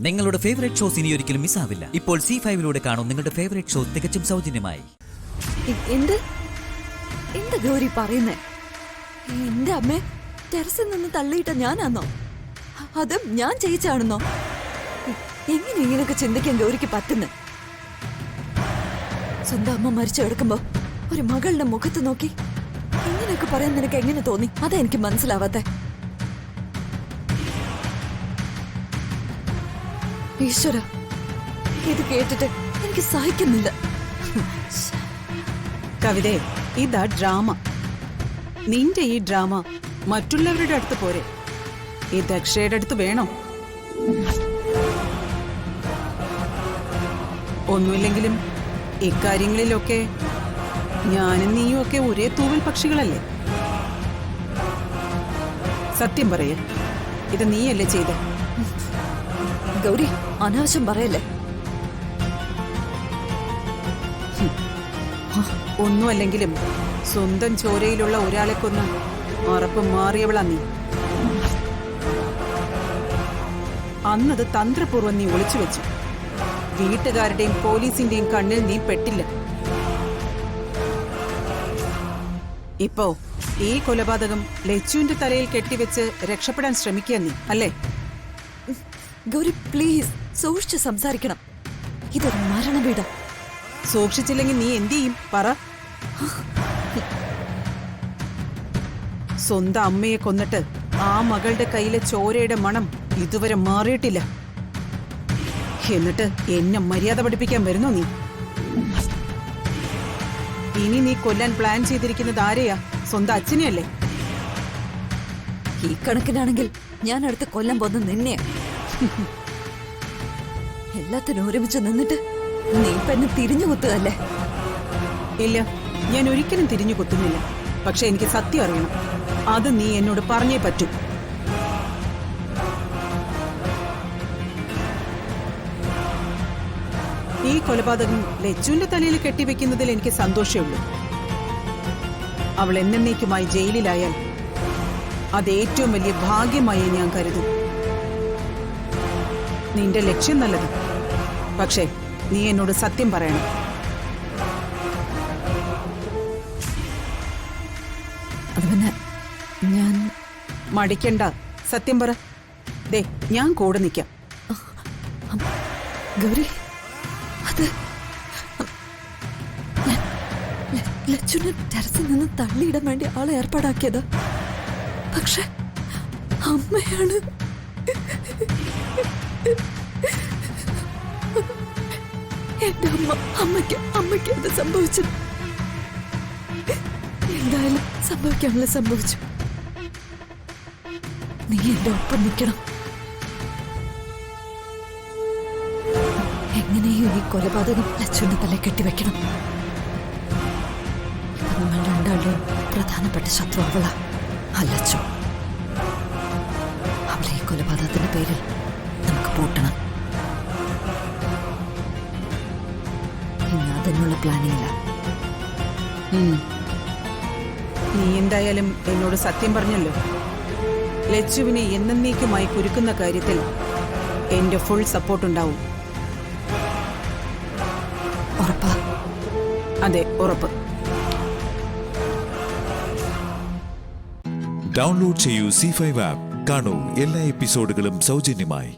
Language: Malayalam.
നിങ്ങളുടെ ഫേവറേറ്റ് ഷോസ് ഇനി ഒരിക്കലും മിസ്സാവില്ല. ഇപ്പോൾ C5-ലൂടെ കാണും നിങ്ങളുടെ ഫേവറേറ്റ് ഷോ തികച്ചും സൗജന്യമായി. എന്ത് എന്താ ഗൗരി പറയുന്നേ? എന്റെ അമ്മേ ടെറസിൽ നിന്ന് തള്ളിയിട്ട ഞാനാന്നോ? അതും ഞാൻ ചെയ്യിച്ചാണെന്നോ? എങ്ങനെ ഇങ്ങനെയൊക്കെ ചിന്തിക്കാൻ ഗൗരിക്ക് പറ്റുന്നേ? സ്വന്തം അമ്മ മരിച്ചു കിടക്കുമ്പോ ഒരു മകളുടെ മുഖത്ത് നോക്കി ഇങ്ങനെയൊക്കെ പറയാൻ നിനക്ക് എങ്ങനെ തോന്നി? അതാ എനിക്ക് മനസ്സിലാവാത്തെ. ഈശ്വര, ഇത് കേട്ടിട്ട് എനിക്ക് സഹിക്കുന്നില്ല. കവിതേ, ഇതാ ഡ്രാമ. നിന്റെ ഈ ഡ്രാമ മറ്റുള്ളവരുടെ അടുത്ത് പോരെ, ഈ ദക്ഷയുടെ അടുത്ത് വേണോ? ഒന്നുമില്ലെങ്കിലും ഇക്കാര്യങ്ങളിലൊക്കെ ഞാനും നീയും ഒക്കെ ഒരേ തൂവൽ പക്ഷികളല്ലേ? സത്യം പറയ, ഇത് നീയല്ലേ ചെയ്ത? ഗൗരി, അനാവശ്യം പറയല്ലേ. ഒന്നുമല്ലെങ്കിലും സ്വന്തം ചോരയിലുള്ള ഒരാളെ കൊന്ന് ഉറപ്പ് മാറിയവളാ നീ. അന്നത് തന്ത്രപൂർവ്വം നീ ഒളിച്ചു വെച്ചു. വീട്ടുകാരുടെയും പോലീസിന്റെയും കണ്ണിൽ നീ പെട്ടില്ല. ഇപ്പോ ഈ കൊലപാതകം ലച്ചുവിന്റെ തലയിൽ കെട്ടിവെച്ച് രക്ഷപ്പെടാൻ ശ്രമിക്കുക നീ, അല്ലേ? ഗൗരി പ്ലീസ്, സൂക്ഷിച്ച് സംസാരിക്കണം. ഇതൊരു മരണവീട. സൂക്ഷിച്ചില്ലെങ്കിൽ നീ എന്ത് ചെയ്യും പറ? സ്വന്തം അമ്മയെ കൊന്നിട്ട് ആ മകളുടെ കയ്യിലെ ചോരയുടെ മണം ഇതുവരെ മാറിയിട്ടില്ല. എന്നിട്ട് എന്നെ മര്യാദ പഠിപ്പിക്കാൻ വരുന്നോ നീ? ഇനി നീ കൊല്ലാൻ പ്ലാൻ ചെയ്തിരിക്കുന്നത് ആരെയാ? സ്വന്തം അച്ഛനെയല്ലേ? ഈ കണക്കിനാണെങ്കിൽ ഞാൻ അടുത്ത് കൊല്ലാൻ പോകുന്ന നിന്നെയാ. എല്ലാത്തിനും ഒരുമിച്ച് നിന്നിട്ട് നീ പെണ്ണ് തിരിഞ്ഞു കുത്തുകയല്ലേ? ഇല്ല, ഞാൻ ഒരിക്കലും തിരിഞ്ഞു കുത്തുന്നില്ല. പക്ഷെ എനിക്ക് സത്യം അറിയണം. അത് നീ എന്നോട് പറഞ്ഞേ പറ്റൂ. ഈ കൊലപാതകം ലച്ചുവിന്റെ തലയിൽ കെട്ടിവെക്കുന്നതിൽ എനിക്ക് സന്തോഷമേ ഉള്ളൂ. അവൾ എന്നേക്കുമായി ജയിലിലായാൽ അത് ഏറ്റവും വലിയ ഭാഗ്യമായി ഞാൻ കരുതും. നിന്റെ ലക്ഷ്യം നല്ലത്, പക്ഷേ നീ എന്നോട് സത്യം പറയണം. അത് പിന്നെ ഞാൻ മടിക്കണ്ട, സത്യം പറ. ദേ, ഞാൻ കൂടെ നിൽക്കാം. ഗൗരി, അത് ലച്ചുവിനെ ടെറസിൽ നിന്ന് തള്ളിയിടാൻ വേണ്ടി ആളെ ഏർപ്പാടാക്കിയത്. പക്ഷെ അമ്മയാണ്. എന്റെ അമ്മയ്ക്ക് അത് സംഭവിച്ചു. എന്തായാലും സംഭവിക്കാനുള്ള സംഭവിച്ചു. നീ എന്റെ ഒപ്പം നിൽക്കണം. എങ്ങനെയും ഈ കൊലപാതകം ലച്ചുവിന്റെ തല കെട്ടിവെക്കണം. നമ്മൾ രണ്ടാളുടെയും പ്രധാനപ്പെട്ട ശത്രു അവളാ, ലച്ചു. അവളെ ഈ കൊലപാതകത്തിന്റെ പേരിൽ നമുക്ക് പൂട്ടണം. അതിനുള്ള പ്ലാനിങ്ങില്ല. നീ എന്തായാലും എന്നോട് സത്യം പറഞ്ഞല്ലോ. ലച്ചുവിനെ എന്നേക്കുമായി കുരുക്കുന്ന കാര്യത്തിൽ എന്റെ ഫുൾ സപ്പോർട്ട് ഉണ്ടാവും. ഉറപ്പാ? അതെ, ഉറപ്പ്. ഡൗൺലോഡ് ചെയ്യൂ C5 ആപ്പ്. കാണൂ എല്ലാ എപ്പിസോഡുകളും സൗജന്യമായി.